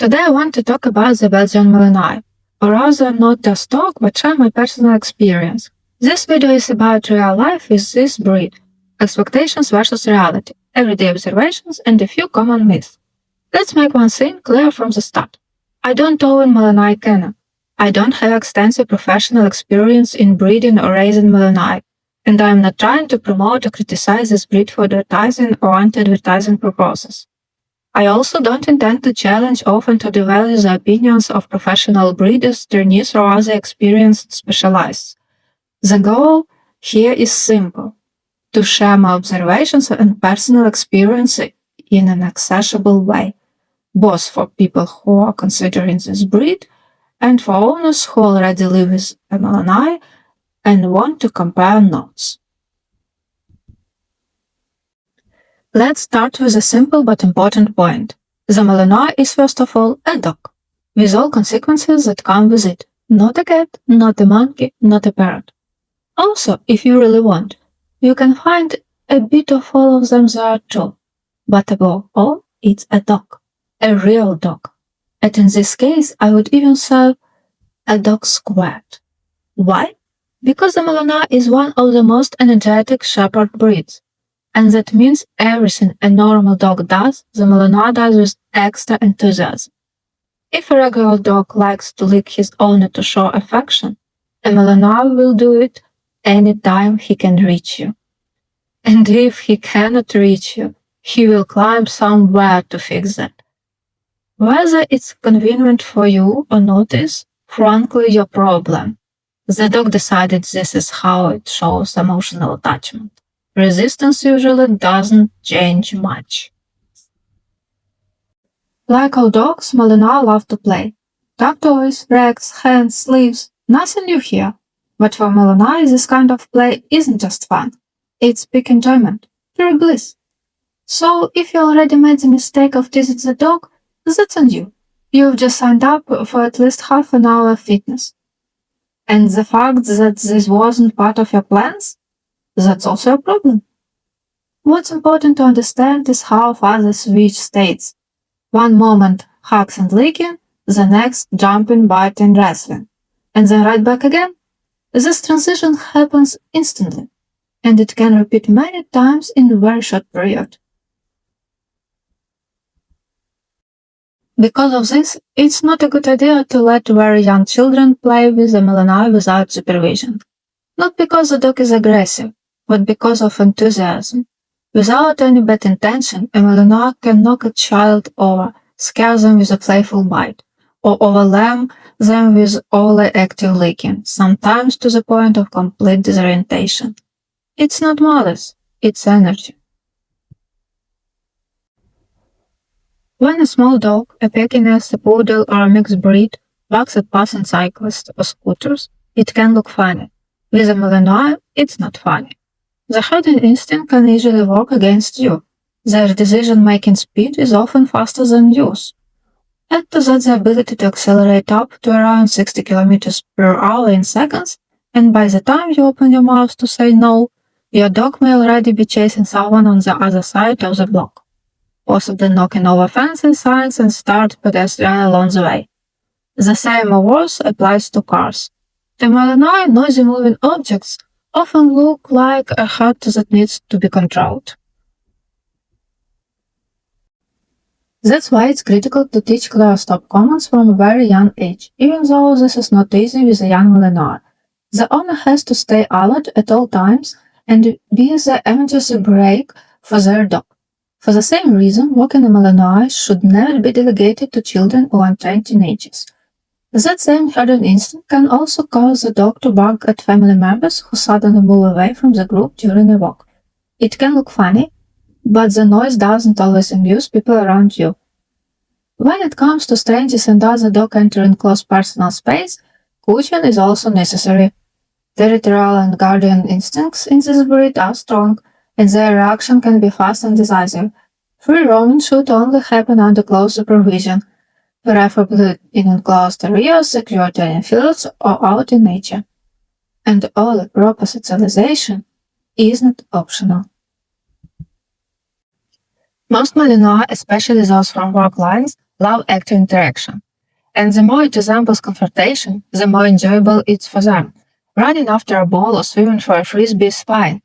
Today I want to talk about the Belgian Malinois, or rather not just talk but share my personal experience. This video is about real life with this breed, expectations versus reality, everyday observations and a few common myths. Let's make one thing clear from the start. I don't own Malinois kennel. I don't have extensive professional experience in breeding or raising Malinois, and I am not trying to promote or criticize this breed for advertising or anti-advertising purposes. I also don't intend to challenge often to devalue the opinions of professional breeders, trainees, or other experienced specialists. The goal here is simple: to share my observations and personal experience in an accessible way, both for people who are considering this breed and for owners who already live with a Malinois and want to compare notes. Let's start with a simple but important point. The Malinois is first of all a dog, with all consequences that come with it. Not a cat, not a monkey, not a parrot. Also, if you really want, you can find a bit of all of them there too. But above all, it's a dog. A real dog. And in this case, I would even say a dog squared. Why? Because the Malinois is one of the most energetic shepherd breeds. And that means everything a normal dog does, the Malinois does with extra enthusiasm. If a regular dog likes to lick his owner to show affection, a Malinois will do it anytime he can reach you. And if he cannot reach you, he will climb somewhere to fix that. Whether it's convenient for you or not is, frankly, your problem. The dog decided this is how it shows emotional attachment. Resistance usually doesn't change much. Like all dogs, Malinois love to play. Tug toys, rags, hands, sleeves, nothing new here. But for Malinois, this kind of play isn't just fun. It's peak enjoyment, pure bliss. So if you already made the mistake of teasing the dog, that's on you. You've just signed up for at least half an hour of fitness. And the fact that this wasn't part of your plans? That's also a problem. What's important to understand is how fast the switch states. One moment hugs and licking, the next jumping, biting, wrestling, and then right back again. This transition happens instantly, and it can repeat many times in a very short period. Because of this, it's not a good idea to let very young children play with the Malinois without supervision. Not because the dog is aggressive, but because of enthusiasm. Without any bad intention, a Malinois can knock a child over, scare them with a playful bite, or overwhelm them with overly active licking, sometimes to the point of complete disorientation. It's not malice, it's energy. When a small dog, a Pekingese, a poodle, or a mixed breed, barks at passing cyclists or scooters, it can look funny. With a Malinois, it's not funny. The herding instinct can easily work against you. Their decision-making speed is often faster than yours. Add to that the ability to accelerate up to around 60 km per hour in seconds, and by the time you open your mouth to say no, your dog may already be chasing someone on the other side of the block, possibly knocking over fences, signs, and start pedestrian along the way. The same or worse applies to cars. The Malinois noisy moving objects often look like a hut that needs to be controlled. That's why it's critical to teach clear stop commands from a very young age, even though this is not easy with a young Malinois. The owner has to stay alert at all times and be the emergency brake for their dog. For the same reason, walking a Malinois should never be delegated to children or untrained teenagers. That same herding instinct can also cause the dog to bark at family members who suddenly move away from the group during a walk. It can look funny, but the noise doesn't always amuse people around you. When it comes to strangers and other dog entering close personal space, caution is also necessary. Territorial and guardian instincts in this breed are strong, and their reaction can be fast and decisive. Free roaming should only happen under close supervision, preferably in enclosed areas, secured in fields, or out in nature. And all proper socialization isn't optional. Most Malinois, especially those from work lines, love active interaction. And the more it resembles confrontation, the more enjoyable it's for them. Running after a ball or swimming for a frisbee is fine.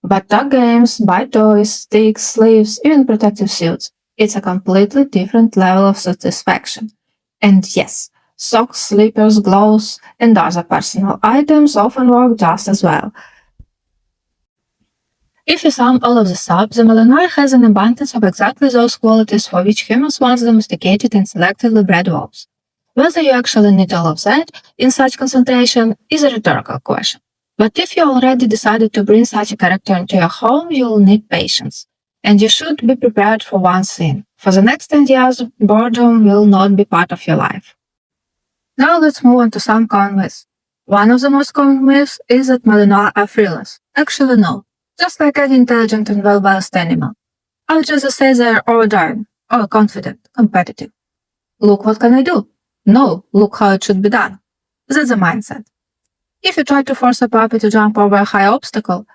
But dog games, bite toys, sticks, sleeves, even protective suits, it's a completely different level of satisfaction. And yes, socks, slippers, gloves, and other personal items often work just as well. If you sum all of this up, the Malinois has an abundance of exactly those qualities for which humans once domesticated and selectively bred wolves. Whether you actually need all of that in such concentration is a rhetorical question. But if you already decided to bring such a character into your home, you'll need patience. And you should be prepared for one thing. For the next 10 years, boredom will not be part of your life. Now let's move on to some common myths. One of the most common myths is that Malinois are fearless. Actually, no. Just like any intelligent and well-balanced animal. I would just say they're overdriven, overconfident, competitive. Look what can I do? No, look how it should be done. That's the mindset. If you try to force a puppy to jump over a high obstacle,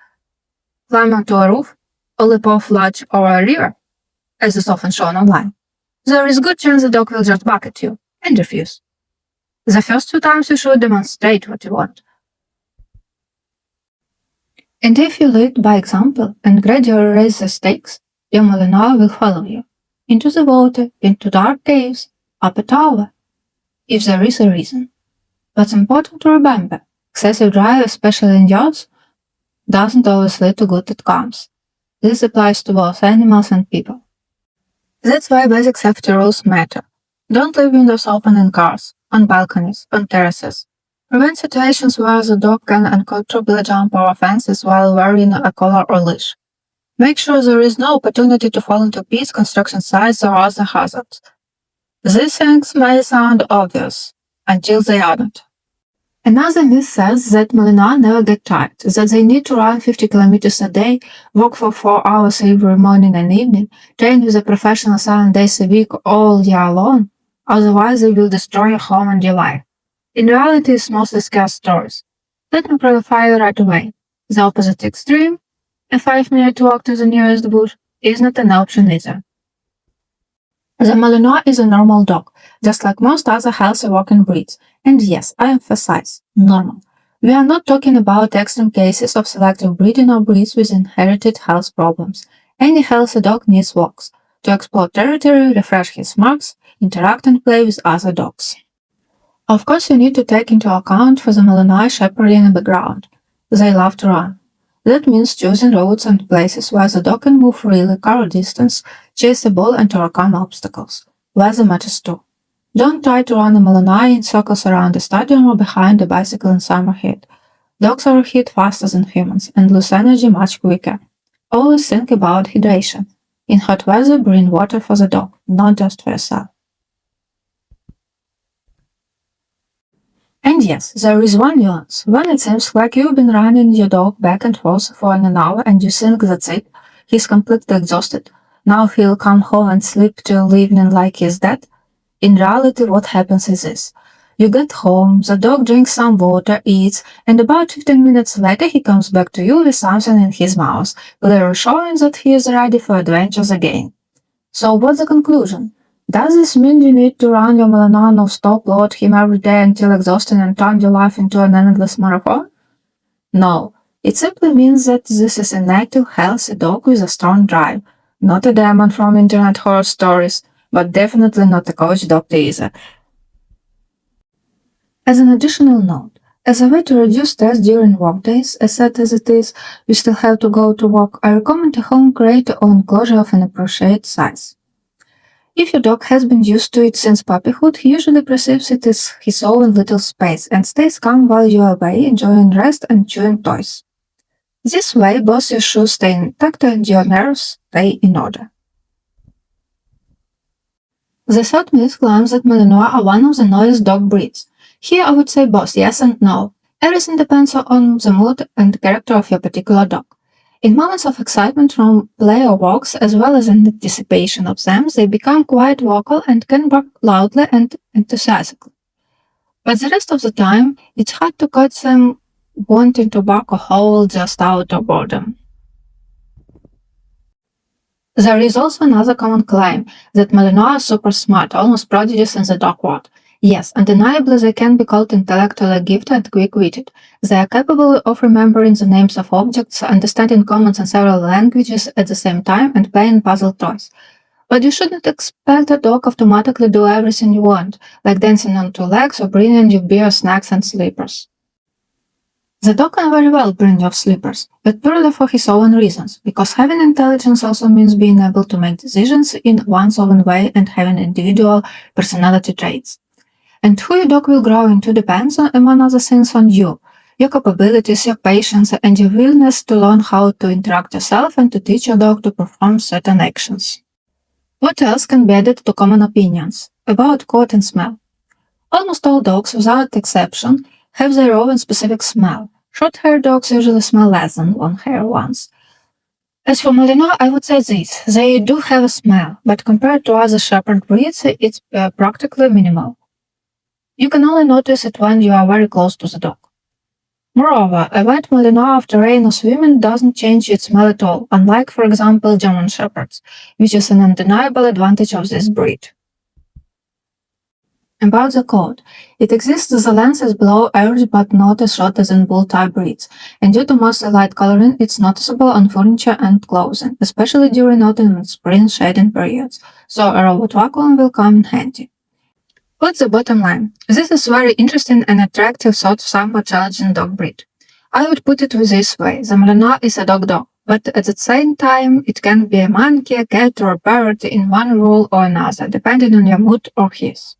climb onto a roof, or leap off ledge over a river, as is often shown online, there is a good chance the dog will just bark at you and refuse. The first few times you should demonstrate what you want. And if you lead by example and gradually raise the stakes, your Malinois will follow you. Into the water, into dark caves, up a tower, if there is a reason. What's important to remember, excessive drive, especially in yachts, doesn't always lead to good outcomes. This applies to both animals and people. That's why basic safety rules matter. Don't leave windows open in cars, on balconies, on terraces. Prevent situations where the dog can uncontrollably jump over fences while wearing a collar or leash. Make sure there is no opportunity to fall into pits, construction sites, or other hazards. These things may sound obvious, until they aren't. Another myth says that Malinois never get tired, that they need to run 50 kilometers a day, walk for 4 hours every morning and evening, train with a professional 7 days a week all year long, otherwise they will destroy your home and your life. In reality, it's mostly scarce stories. Let me clarify right away. The opposite extreme, a 5-minute walk to the nearest bush, is not an option either. The Malinois is a normal dog, just like most other healthy walking breeds. And yes, I emphasize, normal. We are not talking about extreme cases of selective breeding or breeds with inherited health problems. Any healthy dog needs walks to explore territory, refresh his marks, interact and play with other dogs. Of course, you need to take into account for the Malinois shepherding in the background. They love to run. That means choosing roads and places where the dog can move freely, cover distance, chase the ball and overcome obstacles. Weather matters too. Don't try to run a Malinois in circles around a stadium or behind a bicycle in summer heat. Dogs overheat faster than humans and lose energy much quicker. Always think about hydration. In hot weather, bring water for the dog, not just for yourself. And yes, there is one nuance. When it seems like you've been running your dog back and forth for an hour and you think that's it, he's completely exhausted. Now he'll come home and sleep till evening like he's dead. In reality, what happens is this. You get home, the dog drinks some water, eats, and about 15 minutes later he comes back to you with something in his mouth, clearly showing that he is ready for adventures again. So what's the conclusion? Does this mean you need to run your Malinois non-stop, load him every day until exhausted and turn your life into an endless marathon? No, it simply means that this is an active, healthy dog with a strong drive, not a demon from internet horror stories, but definitely not a coach doctor either. As an additional note, as a way to reduce stress during workdays, as sad as it is, you still have to go to work, I recommend a home creator or enclosure of an appropriate size. If your dog has been used to it since puppyhood, he usually perceives it as his own little space and stays calm while you are away, enjoying rest and chewing toys. This way, both your shoes stay intact and your nerves stay in order. The third myth claims that Malinois are one of the noisiest dog breeds. Here I would say both yes and no. Everything depends on the mood and character of your particular dog. In moments of excitement from play or walks, as well as in anticipation of them, they become quite vocal and can bark loudly and enthusiastically. But the rest of the time, it's hard to catch them wanting to bark or howl just out of boredom. There is also another common claim that Malinois are super smart, almost prodigies in the dog world. Yes, undeniably they can be called intellectually gifted and quick-witted. They are capable of remembering the names of objects, understanding commands in several languages at the same time, and playing puzzle toys. But you shouldn't expect a dog automatically do everything you want, like dancing on two legs or bringing you beer, snacks, and slippers. The dog can very well bring you slippers, but purely for his own reasons, because having intelligence also means being able to make decisions in one's own way and having individual personality traits. And who your dog will grow into depends, among other things, on you, your capabilities, your patience, and your willingness to learn how to interact yourself and to teach your dog to perform certain actions. What else can be added to common opinions about coat and smell? Almost all dogs, without exception, have their own specific smell. Short-haired dogs usually smell less than long-haired ones. As for Malinois, I would say this. They do have a smell, but compared to other shepherd breeds, it's practically minimal. You can only notice it when you are very close to the dog. Moreover, a white Malinois after rain or swimming doesn't change its smell at all, unlike, for example, German Shepherds, which is an undeniable advantage of this breed. About the coat, it exists the length is below average but not as short as in bull-type breeds, and due to mostly light coloring, it's noticeable on furniture and clothing, especially during autumn and spring shading periods, so a robot vacuum will come in handy. What's the bottom line? This is very interesting and attractive, thought somewhat challenging dog breed. I would put it this way, the Malinois is a dog, but at the same time, it can be a monkey, a cat, or a parrot in one role or another, depending on your mood or his.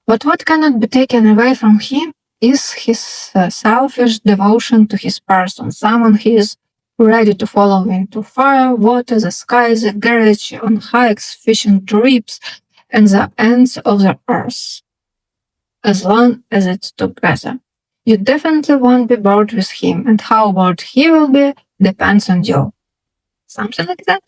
But what cannot be taken away from him is his selfish devotion to his person, someone he is ready to follow into fire, water, the sky, the garage, on hikes, fishing trips, and the ends of the earth, as long as it's together. You definitely won't be bored with him, and how bored he will be depends on you. Something like that?